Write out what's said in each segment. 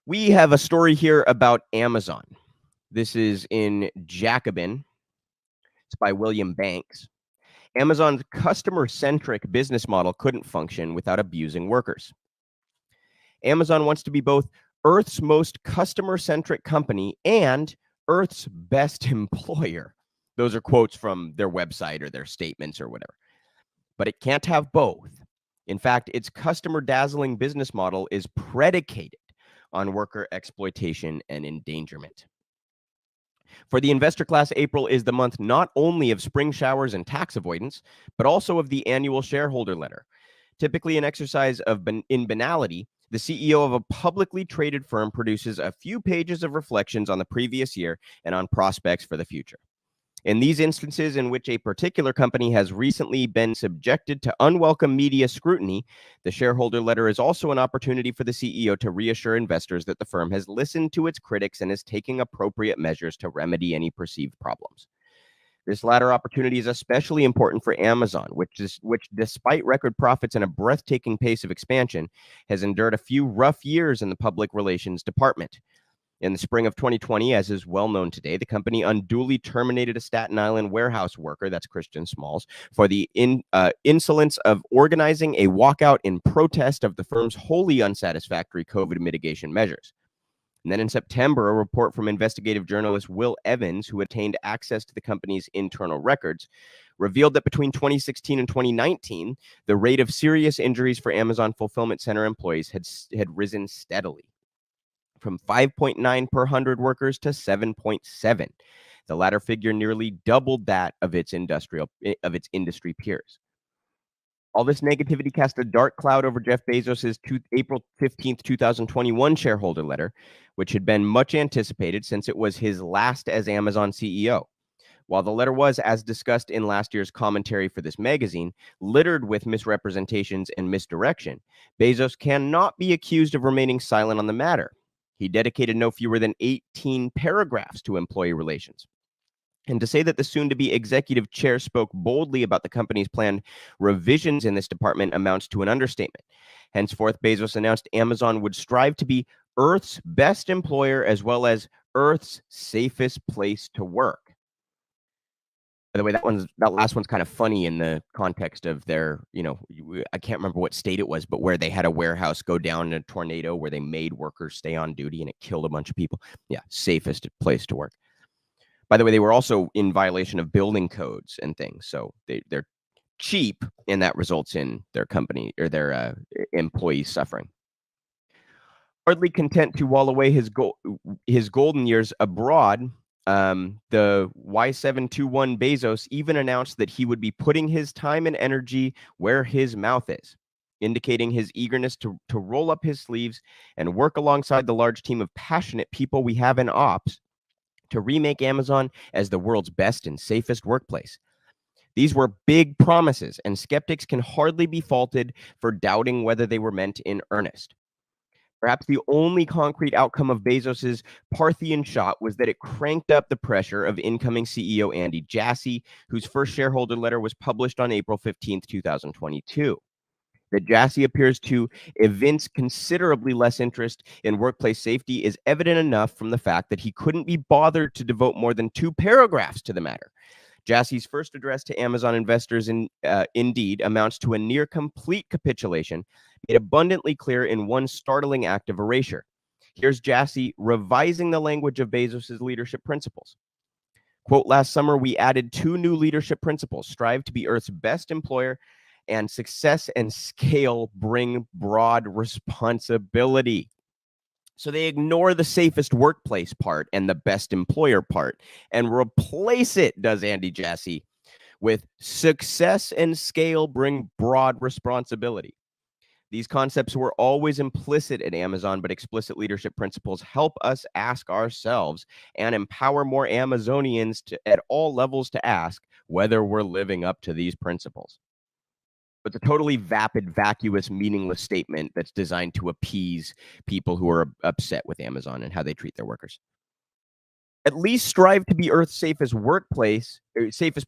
We have a story here about Amazon. This is in Jacobin. It's by William Banks. Amazon's customer-centric business model couldn't function without abusing workers. Amazon wants to be both Earth's most customer-centric company and Earth's best employer. Those are quotes from their website or their statements or whatever. But it can't have both. In fact, its customer-dazzling business model is predicated on worker exploitation and endangerment. For the investor class, April is the month not only of spring showers and tax avoidance, but also of the annual shareholder letter. Typically an exercise in banality, the CEO of a publicly traded firm produces a few pages of reflections on the previous year and on prospects for the future. In these instances in which a particular company has recently been subjected to unwelcome media scrutiny, the shareholder letter is also an opportunity for the CEO to reassure investors that the firm has listened to its critics and is taking appropriate measures to remedy any perceived problems. This latter opportunity is especially important for Amazon, which despite record profits and a breathtaking pace of expansion, has endured a few rough years in the public relations department. In the spring of 2020, as is well known today, the company unduly terminated a Staten Island warehouse worker, that's Christian Smalls, for the insolence of organizing a walkout in protest of the firm's wholly unsatisfactory COVID mitigation measures. And then in September, a report from investigative journalist Will Evans, who attained access to the company's internal records, revealed that between 2016 and 2019, the rate of serious injuries for Amazon fulfillment center employees had risen steadily, from 5.9 per 100 workers to 7.7. The latter figure nearly doubled that of its industry peers. All this negativity cast a dark cloud over Jeff Bezos' April 15th, 2021 shareholder letter, which had been much anticipated since it was his last as Amazon CEO. While the letter was, as discussed in last year's commentary for this magazine, littered with misrepresentations and misdirection, Bezos cannot be accused of remaining silent on the matter. He dedicated no fewer than 18 paragraphs to employee relations. And to say that the soon-to-be executive chair spoke boldly about the company's planned revisions in this department amounts to an understatement. Henceforth, Bezos announced Amazon would strive to be Earth's best employer as well as Earth's safest place to work. By the way, that last one's kind of funny in the context of their, I can't remember what state it was, but where they had a warehouse go down in a tornado where they made workers stay on duty and it killed a bunch of people. Yeah, safest place to work. By the way, they were also in violation of building codes and things. So they're cheap, and that results in their company or their employees suffering. Hardly content to wall away his golden years abroad, the Y721 Bezos even announced that he would be putting his time and energy where his mouth is, indicating his eagerness to roll up his sleeves and work alongside the large team of passionate people we have in ops to remake Amazon as the world's best and safest workplace. These were big promises, and skeptics can hardly be faulted for doubting whether they were meant in earnest. Perhaps the only concrete outcome of Bezos' Parthian shot was that it cranked up the pressure of incoming CEO Andy Jassy, whose first shareholder letter was published on April 15th, 2022. That Jassy appears to evince considerably less interest in workplace safety is evident enough from the fact that he couldn't be bothered to devote more than 2 paragraphs to the matter. Jassy's first address to Amazon investors indeed amounts to a near complete capitulation, made abundantly clear in one startling act of erasure. Here's Jassy revising the language of Bezos' leadership principles. Quote, last summer, we added 2 new leadership principles: strive to be Earth's best employer, and success and scale bring broad responsibility. So they ignore the safest workplace part and the best employer part and replace it, does Andy Jassy, with success and scale bring broad responsibility. These concepts were always implicit at Amazon, but explicit leadership principles help us ask ourselves and empower more Amazonians at all levels to ask whether we're living up to these principles. It's a totally vapid, vacuous, meaningless statement that's designed to appease people who are upset with Amazon and how they treat their workers. At least strive to be Earth's safest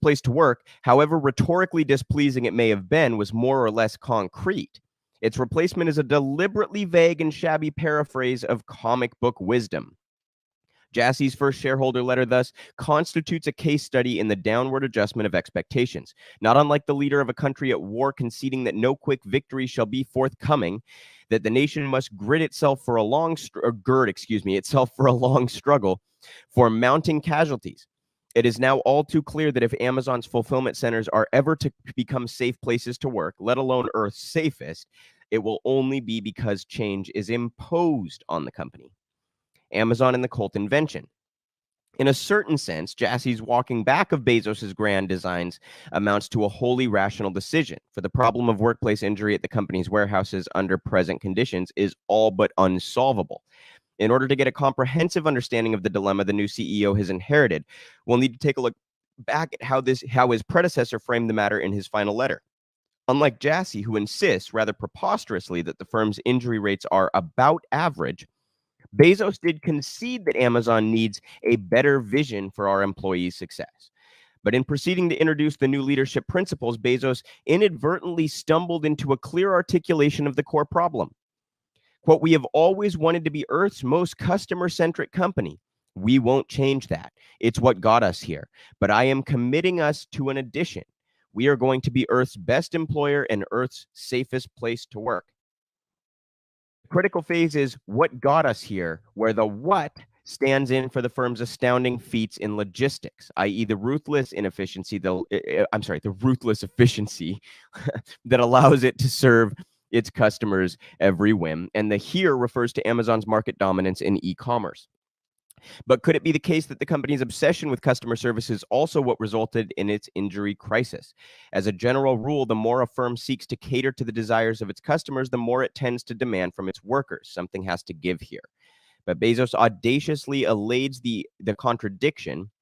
place to work, however rhetorically displeasing it may have been, was more or less concrete. Its replacement is a deliberately vague and shabby paraphrase of comic book wisdom. Jassie's first shareholder letter thus constitutes a case study in the downward adjustment of expectations. Not unlike the leader of a country at war conceding that no quick victory shall be forthcoming, that the nation must gird itself for a long struggle for mounting casualties. It is now all too clear that if Amazon's fulfillment centers are ever to become safe places to work, let alone Earth's safest, it will only be because change is imposed on the company. Amazon and the cult invention. In a certain sense, Jassie's walking back of Bezos' grand designs amounts to a wholly rational decision, for the problem of workplace injury at the company's warehouses under present conditions is all but unsolvable. In order to get a comprehensive understanding of the dilemma the new CEO has inherited, we'll need to take a look back at how his predecessor framed the matter in his final letter. Unlike Jassy, who insists rather preposterously that the firm's injury rates are about average, Bezos did concede that Amazon needs a better vision for our employees' success. But in proceeding to introduce the new leadership principles, Bezos inadvertently stumbled into a clear articulation of the core problem. Quote, "We have always wanted to be Earth's most customer-centric company. We won't change that. It's what got us here. But I am committing us to an addition. We are going to be Earth's best employer and Earth's safest place to work." Critical phase is what got us here, where the what stands in for the firm's astounding feats in logistics, i.e., the ruthless efficiency that allows it to serve its customers every whim. And the here refers to Amazon's market dominance in e-commerce. But could it be the case that the company's obsession with customer service is also what resulted in its injury crisis? As a general rule, the more a firm seeks to cater to the desires of its customers, the more it tends to demand from its workers. Something has to give here. But Bezos audaciously elides the contradiction,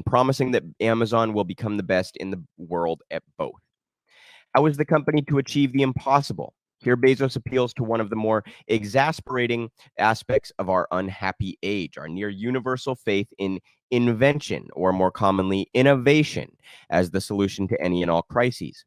promising that Amazon will become the best in the world at both. How is the company to achieve the impossible? Here, Bezos appeals to one of the more exasperating aspects of our unhappy age, our near universal faith in invention, or more commonly, innovation, as the solution to any and all crises.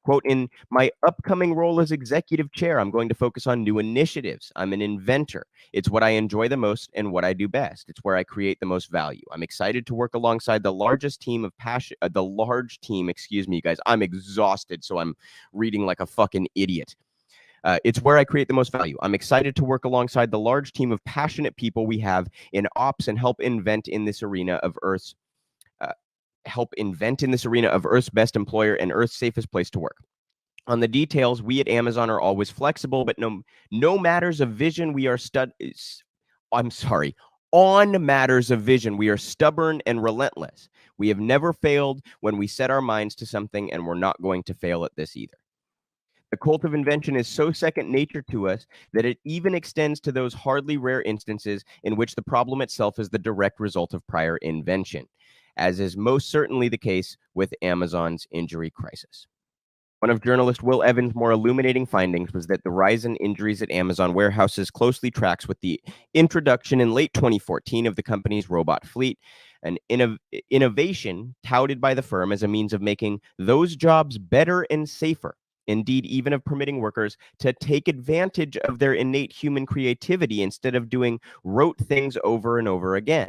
Quote, "In my upcoming role as executive chair, I'm going to focus on new initiatives. I'm an inventor. It's what I enjoy the most and what I do best. It's where I create the most value. I'm excited to work alongside the large team, you guys. I'm exhausted, so I'm reading like a fucking idiot. It's where I create the most value. I'm excited to work alongside the large team of passionate people we have in ops and help invent in this arena of Earth's best employer and Earth's safest place to work. On the details, we at Amazon are always flexible, but no matters of vision, on matters of vision, we are stubborn and relentless. We have never failed when we set our minds to something, and we're not going to fail at this either. The cult of invention is so second nature to us that it even extends to those hardly rare instances in which the problem itself is the direct result of prior invention, as is most certainly the case with Amazon's injury crisis. One of journalist Will Evans' more illuminating findings was that the rise in injuries at Amazon warehouses closely tracks with the introduction in late 2014 of the company's robot fleet, an innovation touted by the firm as a means of making those jobs better and safer. Indeed, even of permitting workers to take advantage of their innate human creativity instead of doing rote things over and over again.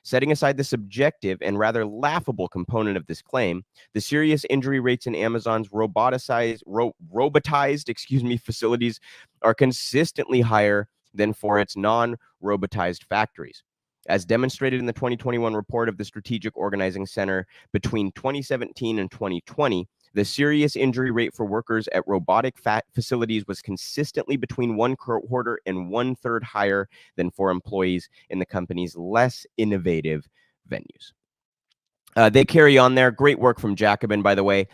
Setting aside the subjective and rather laughable component of this claim, the serious injury rates in Amazon's robotized facilities are consistently higher than for its non-robotized factories. As demonstrated in the 2021 report of the Strategic Organizing Center, between 2017 and 2020, the serious injury rate for workers at robotic facilities was consistently between 1/4 and 1/3 higher than for employees in the company's less innovative venues. They carry on there. Great work from Jacobin, by the way.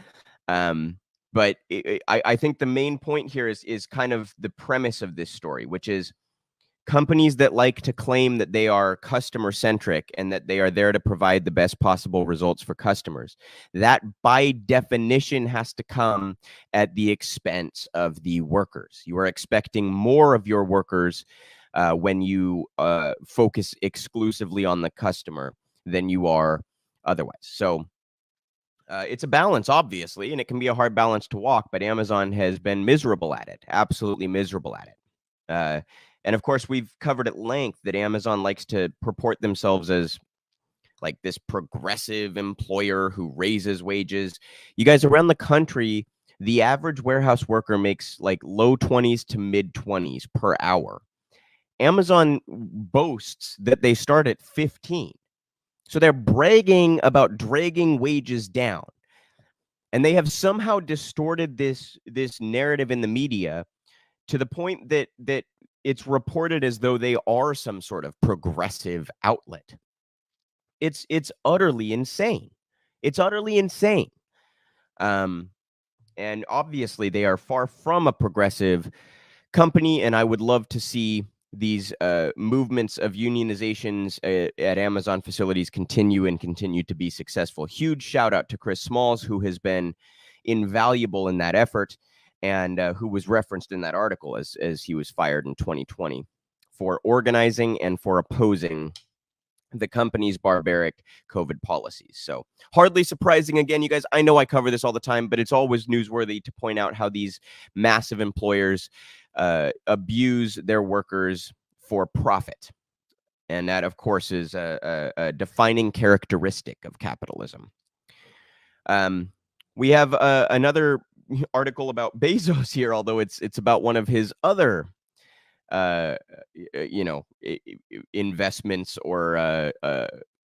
But I think the main point here is kind of the premise of this story, which is companies that like to claim that they are customer centric and that they are there to provide the best possible results for customers. That by definition has to come at the expense of the workers. You are expecting more of your workers when you focus exclusively on the customer than you are otherwise. So It's a balance, obviously, and it can be a hard balance to walk, but Amazon has been miserable at it, absolutely miserable at it. And of course, we've covered at length that Amazon likes to purport themselves as like this progressive employer who raises wages. You guys, around the country, the average warehouse worker makes like low 20s to mid 20s per hour. Amazon boasts that they start at 15. So they're bragging about dragging wages down. And they have somehow distorted this narrative in the media to the point that it's reported as though they are some sort of progressive outlet. It's utterly insane. It's utterly insane. And obviously they are far from a progressive company, and I would love to see these movements of unionizations at Amazon facilities continue to be successful. Huge shout out to Chris Smalls, who has been invaluable in that effort, and who was referenced in that article as he was fired in 2020 for organizing and for opposing the company's barbaric COVID policies. So hardly surprising. Again, you guys, I know I cover this all the time, but it's always newsworthy to point out how these massive employers abuse their workers for profit. And that, of course, is a defining characteristic of capitalism. We have another article about Bezos here, although it's about one of his other investments, or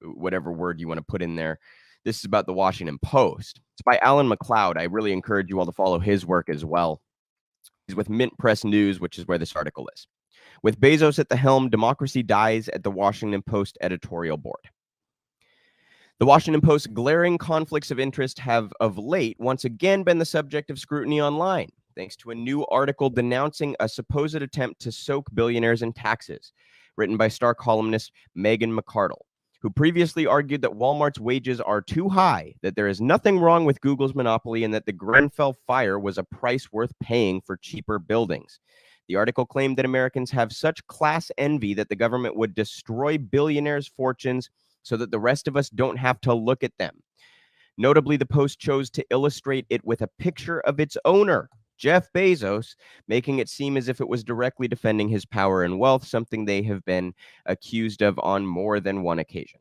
whatever word you want to put in there. This is about the Washington Post. It's by Alan MacLeod. I really encourage you all to follow his work as well. He's with Mint Press News, which is where this article is. With Bezos at the helm, democracy dies at the Washington Post editorial board. The Washington Post's glaring conflicts of interest have of late once again been the subject of scrutiny online, thanks to a new article denouncing a supposed attempt to soak billionaires in taxes, written by star columnist Megan McArdle, who previously argued that Walmart's wages are too high, that there is nothing wrong with Google's monopoly, and that the Grenfell fire was a price worth paying for cheaper buildings. The article claimed that Americans have such class envy that the government would destroy billionaires' fortunes so that the rest of us don't have to look at them. Notably, the Post chose to illustrate it with a picture of its owner, Jeff Bezos, making it seem as if it was directly defending his power and wealth, something they have been accused of on more than one occasion.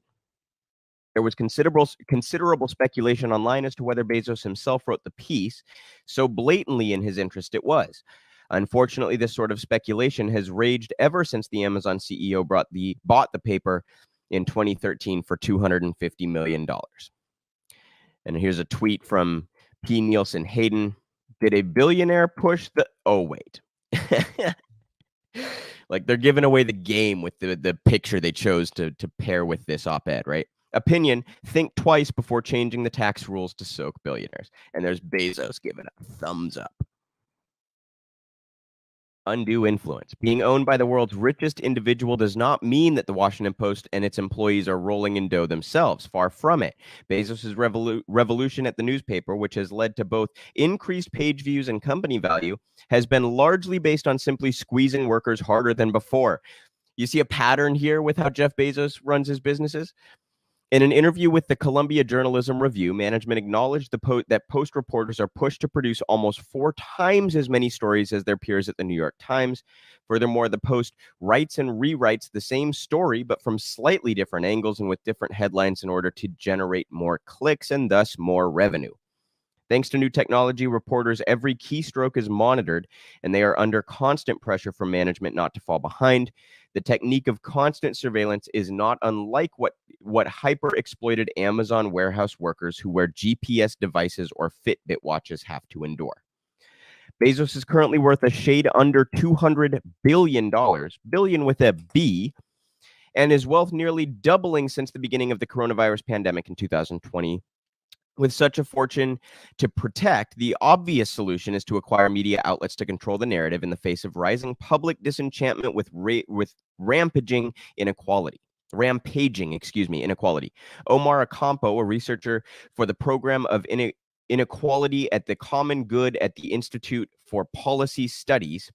There was considerable speculation online as to whether Bezos himself wrote the piece, so blatantly in his interest it was. Unfortunately, this sort of speculation has raged ever since the Amazon CEO bought the paper in 2013 for $250 million. And here's a tweet from P. Nielsen Hayden. Did a billionaire push the... Oh, wait. Like, they're giving away the game with the picture they chose to pair with this op-ed, right? Opinion, think twice before changing the tax rules to soak billionaires. And there's Bezos giving a thumbs up. Undue influence. Being owned by the world's richest individual does not mean that the Washington Post and its employees are rolling in dough themselves. Far from it. Bezos' revolution at the newspaper, which has led to both increased page views and company value, has been largely based on simply squeezing workers harder than before. You see a pattern here with how Jeff Bezos runs his businesses? In an interview with the Columbia Journalism Review, management acknowledged that Post reporters are pushed to produce almost 4 times as many stories as their peers at the New York Times. Furthermore, the Post writes and rewrites the same story, but from slightly different angles and with different headlines in order to generate more clicks and thus more revenue. Thanks to new technology, reporters' every keystroke is monitored, and they are under constant pressure from management not to fall behind. The technique of constant surveillance is not unlike what hyper-exploited Amazon warehouse workers who wear GPS devices or Fitbit watches have to endure. Bezos is currently worth a shade under $200 billion, billion with a B, and his wealth nearly doubling since the beginning of the coronavirus pandemic in 2020. With such a fortune to protect, the obvious solution is to acquire media outlets to control the narrative in the face of rising public disenchantment with rampaging inequality. Omar Acampo, a researcher for the Program of Inequality at the Common Good at the Institute for Policy Studies,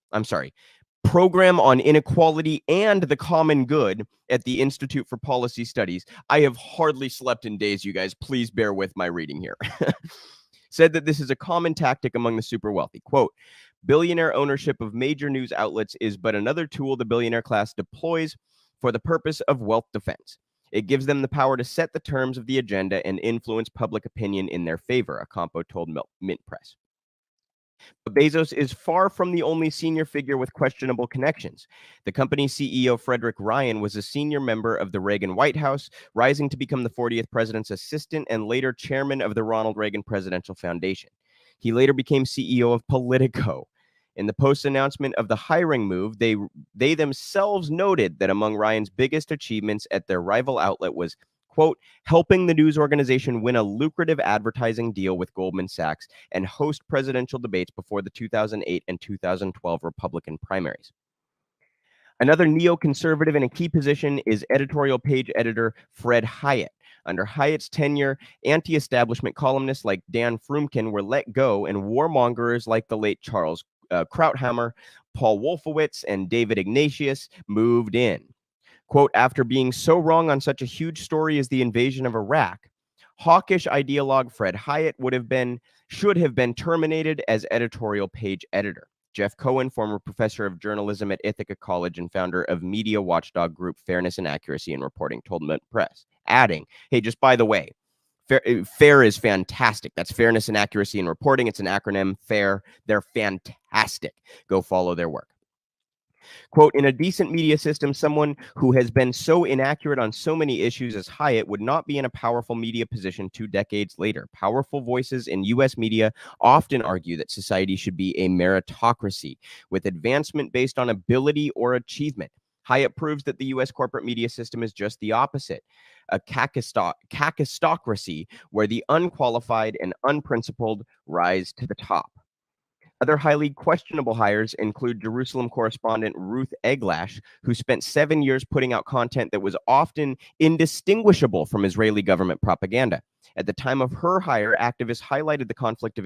program on inequality and the common good at the Institute for Policy Studies. I have hardly slept in days, you guys. Please bear with my reading here. Said that this is a common tactic among the super wealthy. Quote, billionaire ownership of major news outlets is but another tool the billionaire class deploys for the purpose of wealth defense. It gives them the power to set the terms of the agenda and influence public opinion in their favor, Ocampo told Mint Press. But Bezos is far from the only senior figure with questionable connections. The company's CEO, Frederick Ryan, was a senior member of the Reagan White House, rising to become the 40th president's assistant and later chairman of the Ronald Reagan Presidential Foundation. He later became CEO of Politico. In the post-announcement of the hiring move, they themselves noted that among Ryan's biggest achievements at their rival outlet was, quote, helping the news organization win a lucrative advertising deal with Goldman Sachs and host presidential debates before the 2008 and 2012 Republican primaries. Another neoconservative in a key position is editorial page editor Fred Hiatt. Under Hyatt's tenure, anti-establishment columnists like Dan Frumkin were let go, and warmongers like the late Charles Krauthammer, Paul Wolfowitz, and David Ignatius moved in. Quote, after being so wrong on such a huge story as the invasion of Iraq, hawkish ideologue Fred Hiatt should have been terminated as editorial page editor. Jeff Cohen, former professor of journalism at Ithaca College and founder of media watchdog group Fairness and Accuracy in Reporting, told Mint Press, adding, hey, just by the way, FAIR is fantastic. That's Fairness and Accuracy in Reporting. It's an acronym, FAIR. They're fantastic. Go follow their work. Quote, in a decent media system, someone who has been so inaccurate on so many issues as Hiatt would not be in a powerful media position 2 decades later. Powerful voices in U.S. media often argue that society should be a meritocracy with advancement based on ability or achievement. Hiatt proves that the U.S. corporate media system is just the opposite, a kakistocracy where the unqualified and unprincipled rise to the top. Other highly questionable hires include Jerusalem correspondent Ruth Eglash, who spent 7 years putting out content that was often indistinguishable from Israeli government propaganda. At the time of her hire, activists highlighted the conflicts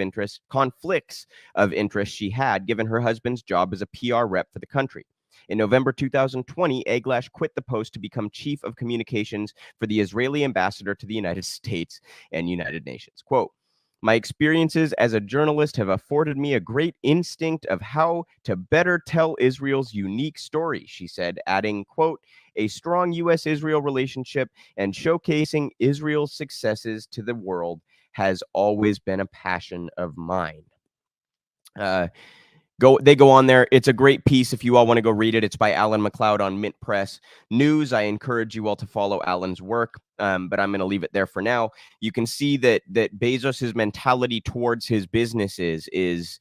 of interest she had, given her husband's job as a PR rep for the country. In November 2020, Eglash quit the post to become chief of communications for the Israeli ambassador to the United States and United Nations. Quote, my experiences as a journalist have afforded me a great instinct of how to better tell Israel's unique story, she said, adding, quote, a strong U.S.-Israel relationship and showcasing Israel's successes to the world has always been a passion of mine. They go on there. It's a great piece if you all want to go read it. It's by Alan MacLeod on Mint Press News. I encourage you all to follow Alan's work, but I'm going to leave it there for now. You can see that Bezos' mentality towards his businesses is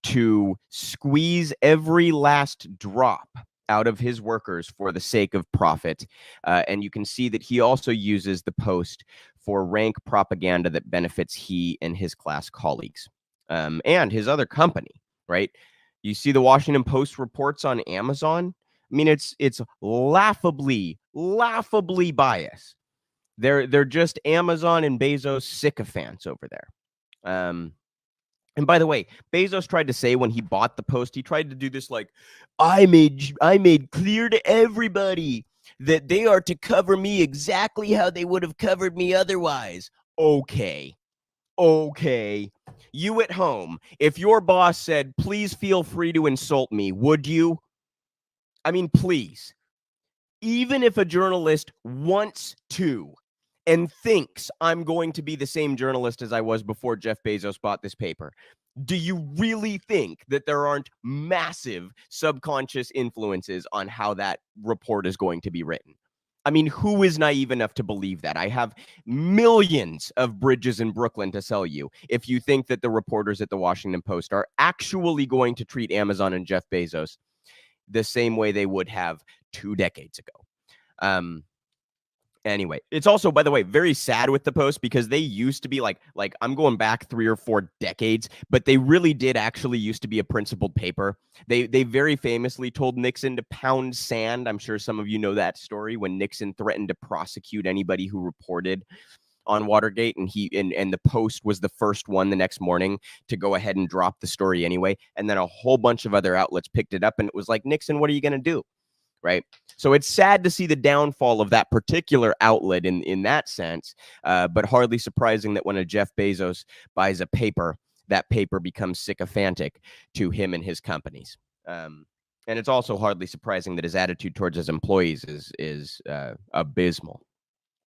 to squeeze every last drop out of his workers for the sake of profit. And you can see that he also uses the post for rank propaganda that benefits he and his class colleagues and his other company. Right? You see the Washington Post reports on Amazon. I mean, it's laughably biased. They're just Amazon and Bezos sycophants over there. And by the way, Bezos tried to say when he bought the Post, he tried to do this like, I made clear to everybody that they are to cover me exactly how they would have covered me otherwise. Okay. You at home, if your boss said, please feel free to insult me, would you? I mean, please. Even if a journalist wants to and thinks I'm going to be the same journalist as I was before Jeff Bezos bought this paper, do you really think that there aren't massive subconscious influences on how that report is going to be written? I mean, who is naive enough to believe that? I have millions of bridges in Brooklyn to sell you if you think that the reporters at the Washington Post are actually going to treat Amazon and Jeff Bezos the same way they would have 2 decades ago. Anyway, it's also, by the way, very sad with the Post because they used to be like I'm going back 3 or 4 decades, but they really did actually used to be a principled paper. They very famously told Nixon to pound sand. I'm sure some of you know that story when Nixon threatened to prosecute anybody who reported on Watergate, and the Post was the first one the next morning to go ahead and drop the story anyway. And then a whole bunch of other outlets picked it up, and it was like, Nixon, what are you going to do? Right. So it's sad to see the downfall of that particular outlet in that sense, but hardly surprising that when a Jeff Bezos buys a paper, that paper becomes sycophantic to him and his companies. And it's also hardly surprising that his attitude towards his employees is abysmal.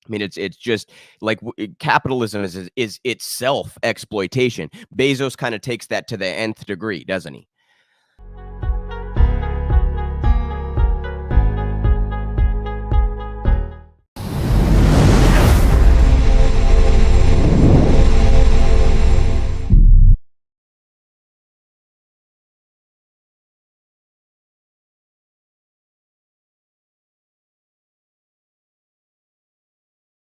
I mean, it's just like capitalism is itself exploitation. Bezos kind of takes that to the nth degree, doesn't he?